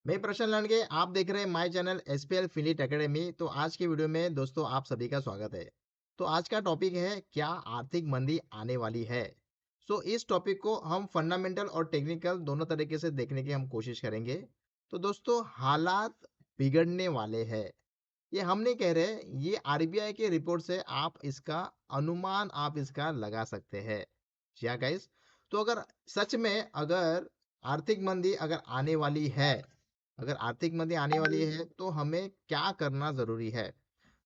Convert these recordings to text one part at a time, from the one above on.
मैं प्रशांत लांडगे, आप देख रहे हैं माय चैनल एसपीएल फिलिट एकेडमी। तो आज की वीडियो में दोस्तों आप सभी का स्वागत है। तो आज का टॉपिक है, क्या आर्थिक मंदी आने वाली है। इस टॉपिक को हम फंडामेंटल और टेक्निकल दोनों तरीके से देखने की हम कोशिश करेंगे। तो दोस्तों, हालात बिगड़ने वाले हैं, ये हम नहीं कह रहे, ये आरबीआई के रिपोर्ट से आप इसका अनुमान आप इसका लगा सकते हैं। जी हाँ गाइस। तो अगर सच में अगर आर्थिक मंदी अगर आने वाली है, अगर आर्थिक मंदी आने वाली है तो हमें क्या करना जरूरी है।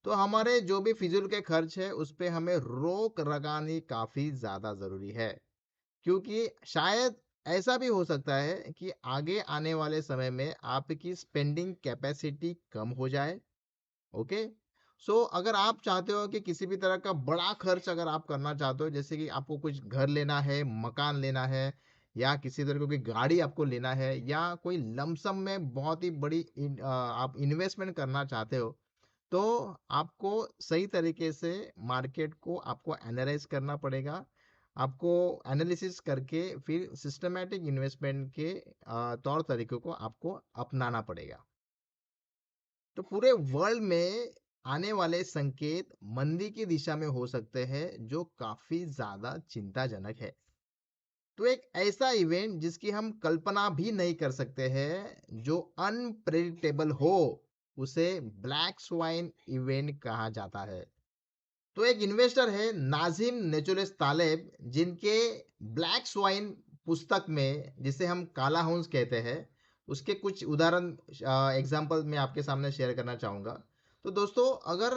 तो हमारे जो भी फिजूल के खर्च है उस पे हमें रोक लगानी काफी ज्यादा जरूरी है, क्योंकि शायद ऐसा भी हो सकता है कि आगे आने वाले समय में आपकी स्पेंडिंग कैपेसिटी कम हो जाए। ओके। अगर आप चाहते हो कि किसी भी तरह का बड़ा खर्च अगर आप करना चाहते हो, जैसे कि आपको कुछ घर लेना है, मकान लेना है, या किसी तरह की गाड़ी आपको लेना है, या कोई लमसम में बहुत ही बड़ी आप इन्वेस्टमेंट करना चाहते हो, तो आपको सही तरीके से मार्केट को आपको एनालाइज करना पड़ेगा। आपको एनालिसिस करके फिर सिस्टमेटिक इन्वेस्टमेंट के तौर तरीकों को आपको अपनाना पड़ेगा। तो पूरे वर्ल्ड में आने वाले संकेत मंदी की दिशा में हो सकते हैं, जो काफी ज्यादा चिंताजनक है। तो एक ऐसा इवेंट जिसकी हम कल्पना भी नहीं कर सकते हैं, जो अनप्रेडिक्टेबल हो, उसे ब्लैक स्वाइन इवेंट कहा जाता है। तो एक इन्वेस्टर है नाजिम नेचुरल तालेब, जिनके ब्लैक स्वाइन पुस्तक में, जिसे हम काला हंस कहते हैं, उसके कुछ उदाहरण एग्जाम्पल मैं आपके सामने शेयर करना चाहूंगा। तो दोस्तों, अगर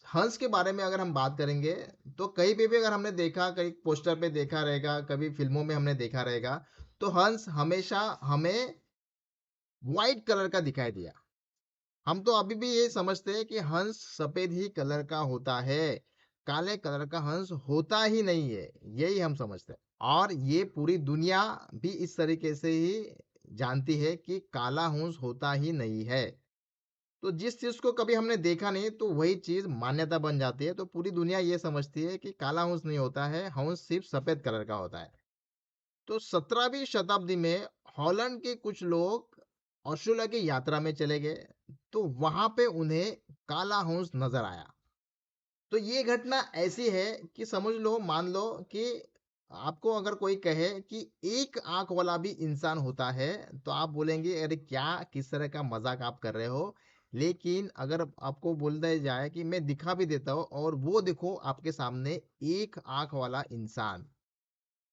हंस के बारे में अगर हम बात करेंगे, तो कहीं पे भी अगर हमने देखा, कहीं पोस्टर पे देखा रहेगा, कभी फिल्मों में हमने देखा रहेगा, तो हंस हमेशा हमें व्हाइट कलर का दिखाई दिया। हम तो अभी भी ये समझते हैं कि हंस सफेद ही कलर का होता है, काले कलर का हंस होता ही नहीं है, यही हम समझते हैं। और ये पूरी दुनिया भी इस तरीके से ही जानती है कि काला हंस होता ही नहीं है। तो जिस चीज को कभी हमने देखा नहीं, तो वही चीज मान्यता बन जाती है। तो पूरी दुनिया ये समझती है कि काला हंस नहीं होता है, हंस सिर्फ सफेद कलर का होता है। तो 17वीं शताब्दी में हॉलैंड के कुछ लोग ऑस्ट्रेलिया की यात्रा में चले गए, तो वहां पे उन्हें काला हंस नजर आया। तो ये घटना ऐसी है कि समझ लो, मान लो कि आपको अगर कोई कहे कि एक आंख वाला भी इंसान होता है, तो आप बोलेंगे अरे क्या, किस तरह का मजाक आप कर रहे हो। लेकिन अगर आपको बोल दिया जाए कि मैं दिखा भी देता हूँ, और वो देखो आपके सामने एक आंख वाला इंसान,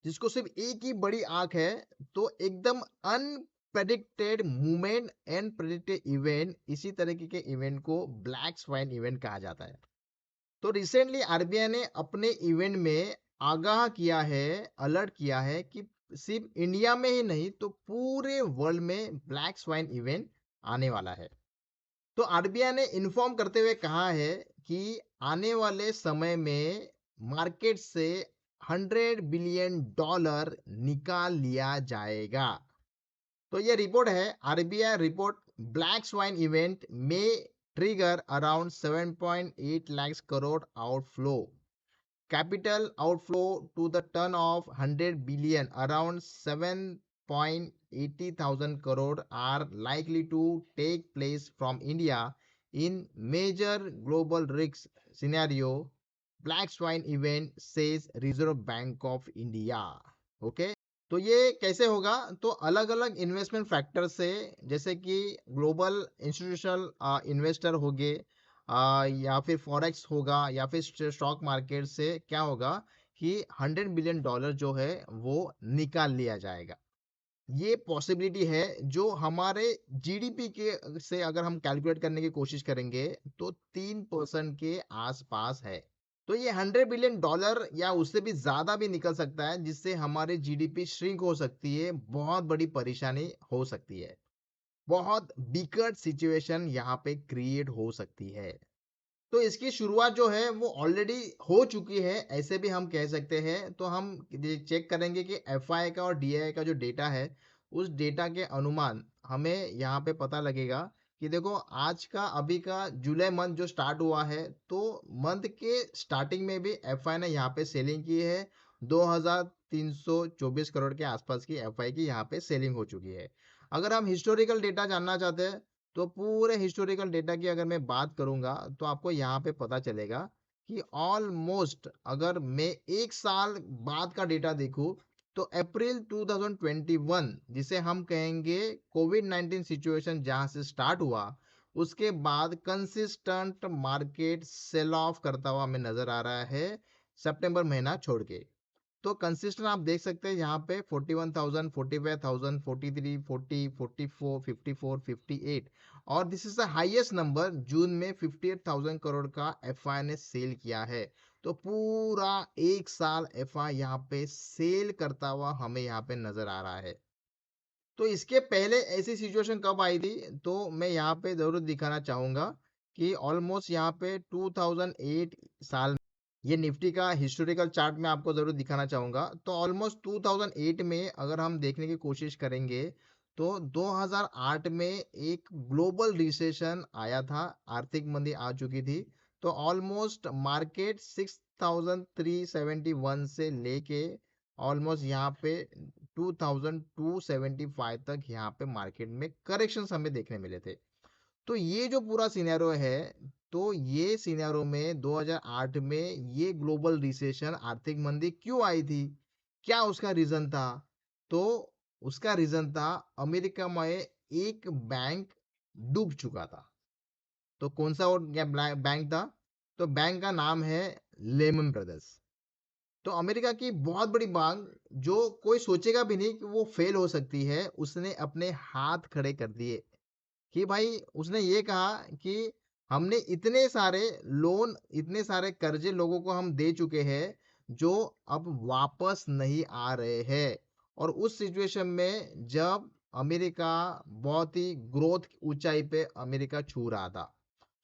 जिसको सिर्फ एक ही बड़ी आंख है, तो एकदम अनप्रेडिक्टेड मूवमेंट एंड प्रेडिक्टेड इवेंट, इसी तरीके के इवेंट को ब्लैक स्वाइन इवेंट कहा जाता है। तो रिसेंटली आरबीआई ने अपने इवेंट में आगाह किया है, अलर्ट किया है कि सिर्फ इंडिया में ही नहीं, तो पूरे वर्ल्ड में ब्लैक स्वाइन इवेंट आने वाला है। तो आरबीआई ने इन्फॉर्म करते हुए कहा है कि आने वाले समय में मार्केट से $100 बिलियन निकाल लिया जाएगा। तो ये रिपोर्ट है, RBI report, black swine event में trigger around 7.8 lakhs crore outflow, capital outflow to the tune of 100 billion, around 7.80 thousand crore are likely to take place from India in major global risk scenario, black swan event, says Reserve Bank of India. Okay. तो ये कैसे होगा, तो अलग अलग investment factor से, जैसे कि ग्लोबल इंस्टीट्यूशनल इन्वेस्टर हो गए, या फिर फॉरेक्स होगा, या फिर स्टॉक मार्केट से क्या होगा कि $100 बिलियन जो है वो निकाल लिया जाएगा। ये पॉसिबिलिटी है, जो हमारे जीडीपी के से अगर हम कैलकुलेट करने की कोशिश करेंगे, तो 3% के आसपास है। तो ये $100 बिलियन या उससे भी ज्यादा भी निकल सकता है, जिससे हमारी जीडीपी श्रिंक हो सकती है, बहुत बड़ी परेशानी हो सकती है, बहुत बिकट सिचुएशन यहाँ पे क्रिएट हो सकती है। तो इसकी शुरुआत जो है वो ऑलरेडी हो चुकी है, ऐसे भी हम कह सकते हैं। तो हम चेक करेंगे कि एफआई का और डीआई का जो डेटा है, उस डेटा के अनुमान हमें यहाँ पे पता लगेगा कि देखो, आज का अभी का जुलाई मंथ जो स्टार्ट हुआ है, तो मंथ के स्टार्टिंग में भी एफआई ने यहाँ पे सेलिंग की है। 2324 करोड़ के आसपास की एफआई की यहाँ पे सेलिंग हो चुकी है। अगर हम हिस्टोरिकल डेटा जानना चाहते हैं तो पूरे हिस्टोरिकल डेटा की अगर मैं बात करूंगा तो आपको यहाँ पे पता चलेगा कि ऑलमोस्ट अगर मैं एक साल बाद का डेटा देखूं तो अप्रैल 2021 जिसे हम कहेंगे कोविड 19 सिचुएशन जहां से स्टार्ट हुआ उसके बाद कंसिस्टेंट मार्केट सेल ऑफ करता हुआ हमें नजर आ रहा है सितंबर महीना छोड़ के। तो कंसिस्टेंट आप देख सकते हैं यहाँ पे 41,000 45,000 43 40 44 54 58 और this is the highest number June में 58,000 करोड़ का एफआई ने सेल किया है। तो पूरा एक साल एफआई यहाँ पे सेल करता हुआ हमें यहाँ पे नजर आ रहा है। तो इसके पहले ऐसी सिचुएशन कब आई थी तो मैं यहाँ पे जरूर दिखाना चाहूंगा कि ऑलमोस्ट यहाँ पे 2008 साल ये निफ्टी का हिस्टोरिकल चार्ट में आपको जरूर दिखाना चाहूंगा। तो ऑलमोस्ट 2008 में अगर हम देखने की कोशिश करेंगे तो 2008 में एक ग्लोबल रिसेशन आया था, आर्थिक मंदी आ चुकी थी। तो ऑलमोस्ट मार्केट 6,371 से लेके ऑलमोस्ट यहाँ पे 2,275 तक यहाँ पे मार्केट में करेक्शंस हमें देखने मिले थे। तो ये जो पूरा सिनेरियो है तो ये सिनेरियो में 2008 में ये ग्लोबल रिसेशन आर्थिक मंदी क्यों आई थी, क्या उसका रीजन था? तो उसका रीजन था अमेरिका में एक बैंक डूब चुका था। तो कौन सा वो बैंक था? तो बैंक का नाम है लेमन ब्रदर्स। तो अमेरिका की बहुत बड़ी मांग जो कोई सोचेगा भी नहीं कि वो फेल हो सकती है उसने अपने हाथ खड़े कर दिए कि भाई उसने ये कहा कि हमने इतने सारे लोन इतने सारे कर्जे लोगों को हम दे चुके हैं जो अब वापस नहीं आ रहे हैं। और उस सिचुएशन में जब अमेरिका बहुत ही ग्रोथ ऊंचाई पे अमेरिका छू रहा था,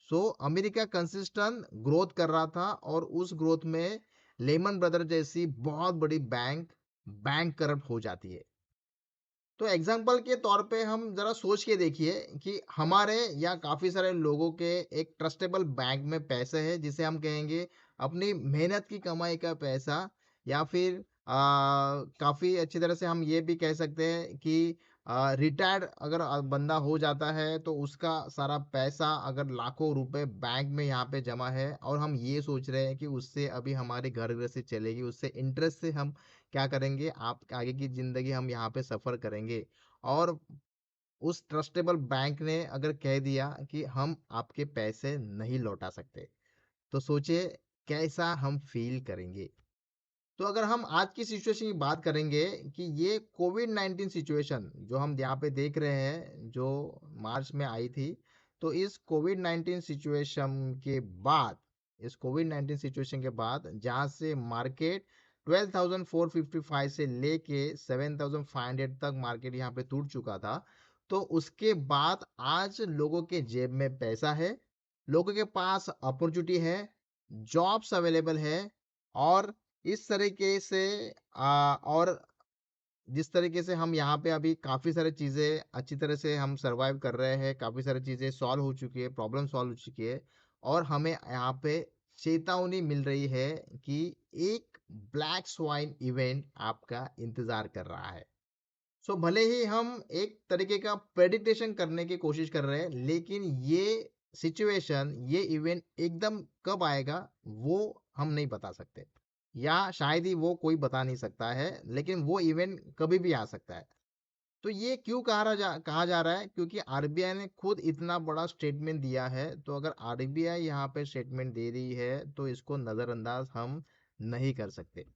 सो अमेरिका कंसिस्टेंट ग्रोथ कर रहा था और उस ग्रोथ में लेमन ब्रदर जैसी बहुत बड़ी बैंक करप्ट हो जाती है। तो एग्जाम्पल के तौर पे हम जरा सोच के देखिए कि हमारे या काफी सारे लोगों के एक ट्रस्टेबल बैंक में पैसे है जिसे हम कहेंगे अपनी मेहनत की कमाई का पैसा, या फिर काफी अच्छी तरह से हम ये भी कह सकते हैं कि रिटायर्ड अगर बंदा हो जाता है तो उसका सारा पैसा अगर लाखों रुपए बैंक में यहाँ पे जमा है और हम ये सोच रहे हैं कि उससे अभी हमारी घर गृहस्थी चलेगी, उससे इंटरेस्ट से हम क्या करेंगे, आप आगे की जिंदगी हम यहाँ पे सफर करेंगे। और उस ट्रस्टेबल बैंक ने अगर कह दिया कि हम आपके पैसे नहीं लौटा सकते तो सोचिए कैसा हम फील करेंगे। तो अगर हम आज की सिचुएशन की बात करेंगे कि ये कोविड 19 सिचुएशन जो हम यहाँ पे देख रहे हैं जो मार्च में आई थी, तो इस कोविड 19 सिचुएशन के बाद इस कोविड 19 सिचुएशन के बाद जहाँ से मार्केट 12,455 से लेके 7,500 तक मार्केट यहाँ पे टूट चुका था। तो उसके बाद आज लोगों के जेब में पैसा है, लोगों के पास अपॉर्चुनिटी है, जॉब्स अवेलेबल है। और इस तरीके से और जिस तरीके से हम यहाँ पे अभी काफ़ी सारी चीज़ें अच्छी तरह से हम सरवाइव कर रहे हैं, काफ़ी सारी चीज़ें सॉल्व हो चुकी है, प्रॉब्लम सॉल्व हो चुकी है और हमें यहाँ पे चेतावनी मिल रही है कि एक ब्लैक स्वाइन इवेंट आपका इंतज़ार कर रहा है। सो भले ही हम एक तरीके का प्रेडिक्टेशन करने की कोशिश कर रहे हैं लेकिन ये सिचुएशन ये इवेंट एकदम कब आएगा वो हम नहीं बता सकते, या शायद ही वो कोई बता नहीं सकता है, लेकिन वो इवेंट कभी भी आ सकता है। तो ये क्यों कहा जा रहा है? क्योंकि आरबीआई ने खुद इतना बड़ा स्टेटमेंट दिया है, तो अगर आरबीआई यहाँ पे स्टेटमेंट दे रही है तो इसको नज़रअंदाज हम नहीं कर सकते।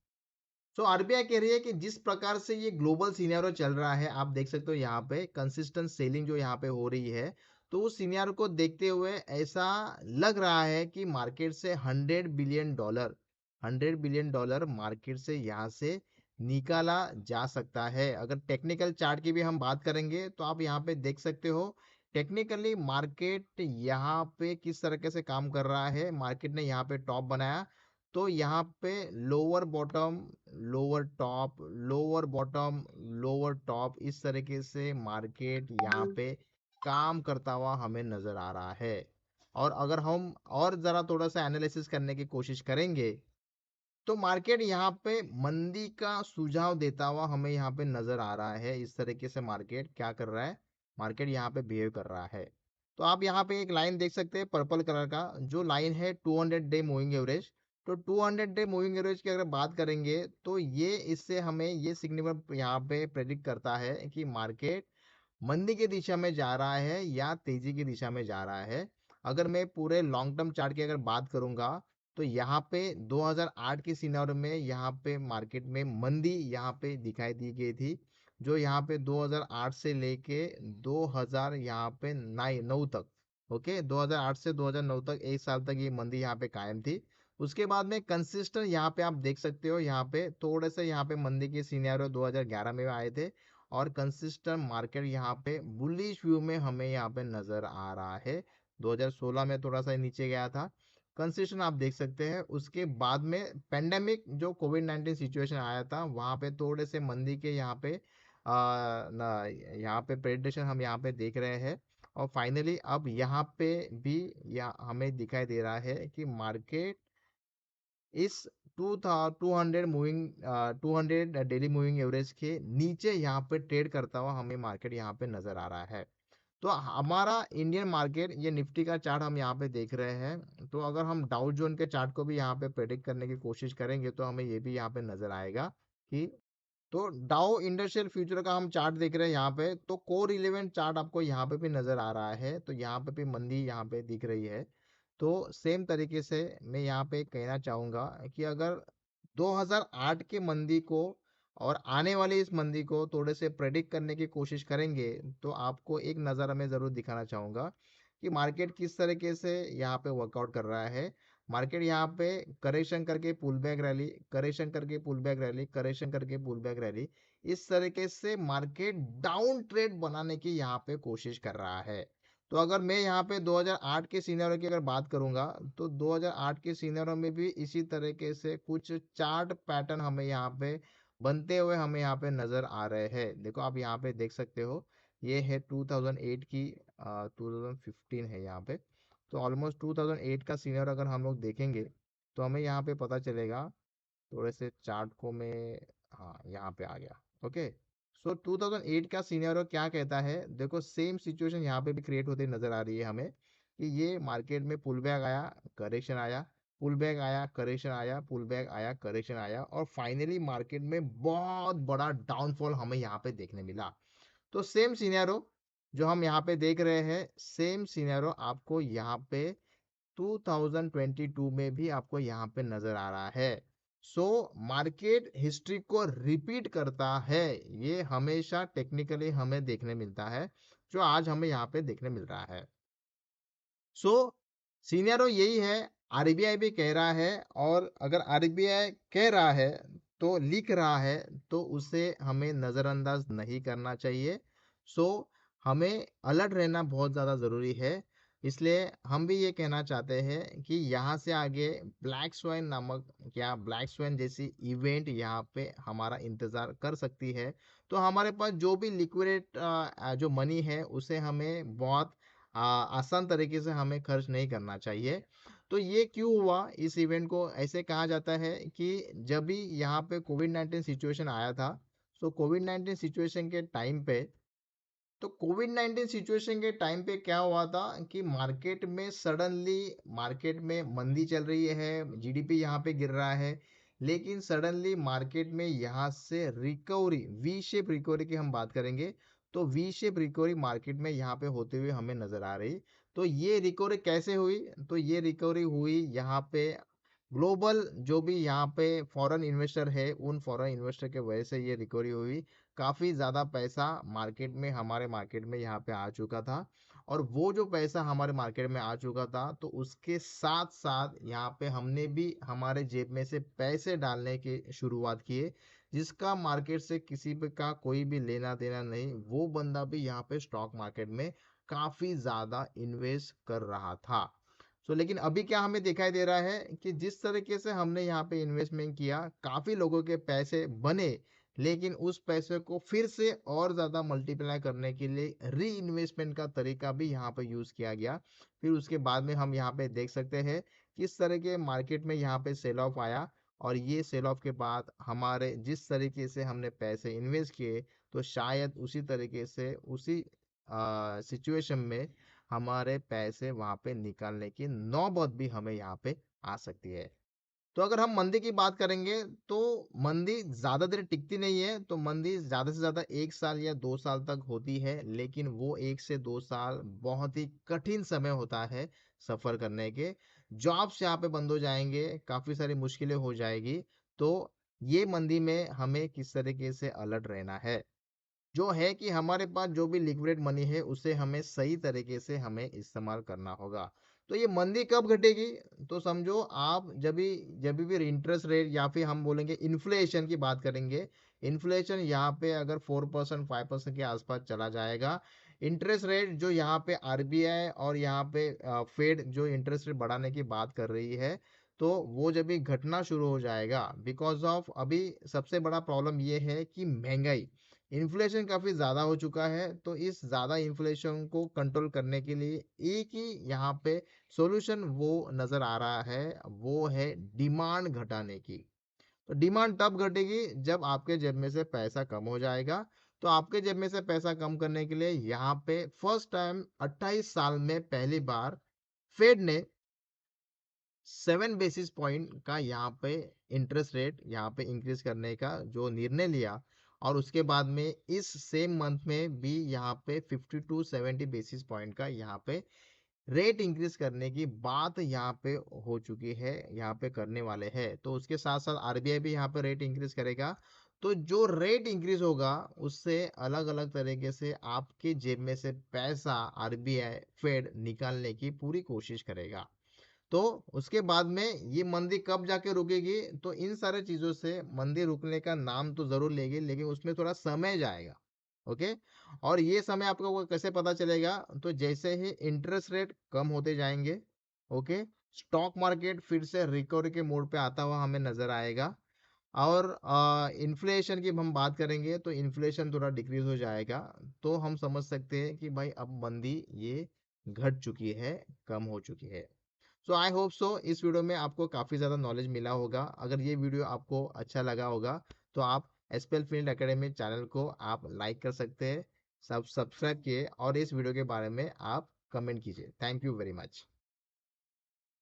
सो आरबीआई कह रही है कि जिस प्रकार से ये ग्लोबल सिनेरियो चल रहा है, आप देख सकते हो यहाँ पे कंसिस्टेंट सेलिंग जो यहाँ पे हो रही है, तो उस सिनेरियो को देखते हुए ऐसा लग रहा है कि मार्केट से $100 बिलियन मार्केट से यहाँ से निकाला जा सकता है। अगर टेक्निकल चार्ट की भी हम बात करेंगे तो आप यहाँ पे देख सकते हो टेक्निकली मार्केट यहाँ पे किस तरीके से काम कर रहा है। मार्केट ने यहाँ पे टॉप बनाया तो यहाँ पे lower bottom, lower top, lower bottom, lower top, इस तरीके से मार्केट यहाँ पे काम करता हुआ हमें नजर आ रहा है। और अगर हम और जरा थोड़ा सा एनालिसिस करने की कोशिश करेंगे तो मार्केट यहाँ पे मंदी का सुझाव देता हुआ हमें यहाँ पे नजर आ रहा है। इस तरीके से मार्केट क्या कर रहा है, मार्केट यहाँ पे बिहेव कर रहा है। तो आप यहाँ पे एक लाइन देख सकते हैं पर्पल कलर का, जो लाइन है 200 डे मूविंग एवरेज। तो 200 डे मूविंग एवरेज की अगर बात करेंगे तो ये इससे हमें ये सिग्नल यहाँ पे प्रेडिक्ट करता है कि मार्केट मंदी की दिशा में जा रहा है या तेजी की दिशा में जा रहा है। अगर मैं पूरे लॉन्ग टर्म चार्ट की अगर बात करूंगा तो यहाँ पे 2008 के सिनारियो में यहाँ पे मार्केट में मंदी यहाँ पे दिखाई दी गई थी, जो यहाँ पे 2008 से लेके 2000 यहाँ पे 9 तक, ओके, 2008 से 2009 तक 1 साल तक ये मंदी यहाँ पे कायम थी। उसके बाद में कंसिस्टेंट यहाँ पे आप देख सकते हो, यहाँ पे थोड़े से यहाँ पे मंदी के सिनेरियो 2011 में आए थे, और कंसिस्टेंट मार्केट यहाँ पे बुलिश व्यू में हमें यहाँ पे नजर आ रहा है। 2016 में थोड़ा सा नीचे गया था, कंसिस्टेंट आप देख सकते हैं। उसके बाद में पेंडेमिक जो कोविड 19 सिचुएशन आया था, वहाँ पे थोड़े से मंदी के यहाँ पे यहाँ पे प्रेडिक्शन हम यहाँ पे देख रहे हैं। और फाइनली अब यहाँ पे भी हमें दिखाई दे रहा है कि मार्केट इस 200 मूविंग 200 डेली मूविंग एवरेज के नीचे यहाँ पे ट्रेड करता हुआ हमें मार्केट यहाँ पे नजर आ रहा है। तो हमारा इंडियन मार्केट, ये निफ्टी का चार्ट हम यहाँ पे देख रहे हैं। तो अगर हम डाउ जोन के चार्ट को भी यहाँ पे प्रेडिक्ट करने की कोशिश करेंगे तो हमें ये भी यहाँ पे नजर आएगा कि, तो डाउ इंडस्ट्रियल फ्यूचर का हम चार्ट देख रहे हैं यहाँ पे, तो कोर रिलेवेंट चार्ट आपको यहाँ पे भी नजर आ रहा है। तो यहाँ पे भी मंदी यहाँ पे दिख रही है। तो सेम तरीके से मैं यहाँ पे कहना चाहूंगा कि अगर 2008 के मंदी को और आने वाली इस मंदी को थोड़े से प्रेडिक्ट करने की कोशिश करेंगे तो आपको एक नज़र में ज़रूर दिखाना चाहूंगा कि मार्केट किस तरीके से यहाँ पे वर्कआउट कर रहा है। मार्केट यहाँ पे करेक्शन करके पुल बैक रैली, करेक्शन करके पुल बैक रैली, करेक्शन करके पुल बैक रैली, इस तरीके से मार्केट डाउन ट्रेड बनाने की यहाँ पे कोशिश कर रहा है। तो अगर मैं यहाँ पे 2008 के सीनियरों की अगर बात करूंगा तो 2008 के सीनियरों में भी इसी तरीके से कुछ चार्ट पैटर्न हमें यहाँ पे बनते हुए हमें यहाँ पे नजर आ रहे हैं। देखो आप यहाँ पे देख सकते हो, ये है 2008 की, 2015 है यहाँ पे। तो ऑलमोस्ट 2008 का सीनियर अगर हम लोग देखेंगे तो हमें यहाँ पे पता चलेगा। थोड़े से चार्ट को मैं, हाँ यहाँ पे आ गया, ओके। सो 2008 का सिनेरियो क्या कहता है, देखो सेम सिचुएशन यहाँ पे भी क्रिएट होती नजर आ रही है हमें कि ये मार्केट में पुल बैक आया, करेक्शन आया, पुल बैक आया, करेक्शन आया, पुल बैक आया, करेक्शन आया, और फाइनली मार्केट में बहुत बड़ा डाउनफॉल हमें यहाँ पे देखने मिला। तो सेम सिनेरियो जो हम यहाँ पे देख रहे हैं, सेम सिनेरियो आपको यहाँ पे 2022 में भी आपको यहाँ पे नजर आ रहा है। सो मार्केट हिस्ट्री को रिपीट करता है, ये हमेशा टेक्निकली हमें देखने मिलता है, जो आज हमें यहाँ पे देखने मिल रहा है। सो सीनियरो यही है, आरबीआई भी कह रहा है, और अगर आरबीआई कह रहा है तो लिख रहा है तो उसे हमें नज़रअंदाज नहीं करना चाहिए। सो हमें अलर्ट रहना बहुत ज़्यादा ज़रूरी है। इसलिए हम भी ये कहना चाहते हैं कि यहाँ से आगे ब्लैक स्वाइन नामक, क्या ब्लैक स्वाइन जैसी इवेंट यहाँ पे हमारा इंतज़ार कर सकती है। तो हमारे पास जो भी लिक्विड जो मनी है उसे हमें बहुत आसान तरीके से हमें खर्च नहीं करना चाहिए। तो ये क्यों हुआ, इस इवेंट को ऐसे कहा जाता है कि जब भी यहाँ पे कोविड 19 सिचुएशन आया था, तो कोविड 19 सिचुएशन के टाइम पे, तो कोविड 19 सिचुएशन के टाइम पे क्या हुआ था कि मार्केट में सडनली, मार्केट में मंदी चल रही है, जीडीपी यहाँ पे गिर रहा है, लेकिन सडनली मार्केट में यहाँ से रिकवरी, वी शेप रिकवरी की हम बात करेंगे, तो वी शेप रिकवरी मार्केट में यहाँ पे होते हुए हमें नजर आ रही। तो ये रिकवरी कैसे हुई, तो ये रिकवरी हुई यहाँ पे ग्लोबल जो भी यहाँ पे फॉरेन इन्वेस्टर है, उन फॉरेन इन्वेस्टर के वजह से ये रिकवरी हुई। काफ़ी ज़्यादा पैसा मार्केट में, हमारे मार्केट में यहाँ पे आ चुका था, और वो जो पैसा हमारे मार्केट में आ चुका था तो उसके साथ साथ यहाँ पे हमने भी हमारे जेब में से पैसे डालने की शुरुआत किए, जिसका मार्केट से किसी भी का कोई भी लेना देना नहीं, वो बंदा भी यहाँ पे स्टॉक मार्केट में काफ़ी ज़्यादा इन्वेस्ट कर रहा था। लेकिन अभी क्या हमें दिखाई दे रहा है कि जिस तरीके से हमने यहाँ पे इन्वेस्टमेंट किया, काफ़ी लोगों के पैसे बने, लेकिन उस पैसे को फिर से और ज़्यादा मल्टीप्लाई करने के लिए री इन्वेस्टमेंट का तरीका भी यहाँ पे यूज़ किया गया। फिर उसके बाद में हम यहाँ पे देख सकते हैं किस तरह के मार्केट में यहाँ पे सेल ऑफ आया, और ये सेल ऑफ के बाद हमारे जिस तरीके से हमने पैसे इन्वेस्ट किए, तो शायद उसी तरीके से उसी सिचुएशन में हमारे पैसे वहाँ पे निकालने की नौबत भी हमें यहाँ पे आ सकती है। तो अगर हम मंदी की बात करेंगे, तो मंदी ज़्यादा देर टिकती नहीं है। तो मंदी ज़्यादा से ज़्यादा 1 साल या 2 साल तक होती है, लेकिन वो 1 से 2 साल बहुत ही कठिन समय होता है सफ़र करने के। जॉब्स यहाँ पे बंद हो जाएँगे, काफ़ी सारी मुश्किलें हो जाएगी। तो ये मंदी में हमें किस तरीके से अलर्ट रहना है? जो है कि हमारे पास जो भी लिक्विड मनी है उसे हमें सही तरीके से हमें इस्तेमाल करना होगा। तो ये मंदी कब घटेगी? तो समझो आप जब भी इंटरेस्ट रेट या फिर हम बोलेंगे इन्फ्लेशन की बात करेंगे। इन्फ्लेशन यहाँ पे अगर 4% 5% के आसपास चला जाएगा। इंटरेस्ट रेट जो यहाँ पे आरबीआई और यहाँ पे फेड जो इंटरेस्ट रेट बढ़ाने की बात कर रही है, तो वो जब भी घटना शुरू हो जाएगा, बिकॉज़ ऑफ अभी सबसे बड़ा प्रॉब्लम ये है कि महँगाई। इन्फ्लेशन काफ़ी ज़्यादा हो चुका है, तो इस ज़्यादा इन्फ्लेशन को कंट्रोल करने के लिए एक ही यहाँ पे सॉल्यूशन वो नज़र आ रहा है, वो है डिमांड घटाने की। तो डिमांड तब घटेगी जब आपके जेब में से पैसा कम हो जाएगा। तो आपके जेब में से पैसा कम करने के लिए यहाँ पे फर्स्ट टाइम 28 साल में पहली बार फेड ने 7 बेसिस पॉइंट का यहाँ पे इंटरेस्ट रेट यहाँ पे इंक्रीज करने का जो निर्णय लिया, और उसके बाद में इस सेम मंथ में भी यहाँ पे 50 टू 70 बेसिस पॉइंट का यहाँ पे रेट इंक्रीज करने की बात यहाँ पे हो चुकी है, यहाँ पे करने वाले हैं। तो उसके साथ साथ आरबीआई भी यहाँ पे रेट इंक्रीज करेगा। तो जो रेट इंक्रीज होगा उससे अलग अलग तरीके से आपके जेब में से पैसा आरबीआई फेड निकालने की पूरी कोशिश करेगा। तो उसके बाद में ये मंदी कब जाके रुकेगी? तो इन सारे चीज़ों से मंदी रुकने का नाम तो ज़रूर लेगी, लेकिन उसमें थोड़ा समय जाएगा। ओके? और ये समय आपको वो कैसे पता चलेगा? तो जैसे ही इंटरेस्ट रेट कम होते जाएँगे, ओके? स्टॉक मार्केट फिर से रिकवरी के मोड पे आता हुआ हमें नज़र आएगा। और इन्फ्लेशन की हम बात करेंगे, तो इन्फ्लेशन थोड़ा डिक्रीज़ हो जाएगा। तो हम समझ सकते हैं कि भाई अब मंदी ये घट चुकी है, कम हो चुकी है। सो आई होप सो इस वीडियो में आपको काफ़ी ज़्यादा नॉलेज मिला होगा। अगर ये वीडियो आपको अच्छा लगा होगा, तो आप एसपीएल फील्ड एकेडमी चैनल को आप लाइक कर सकते हैं, सब्सक्राइब किए और इस वीडियो के बारे में आप कमेंट कीजिए। Thank you very much.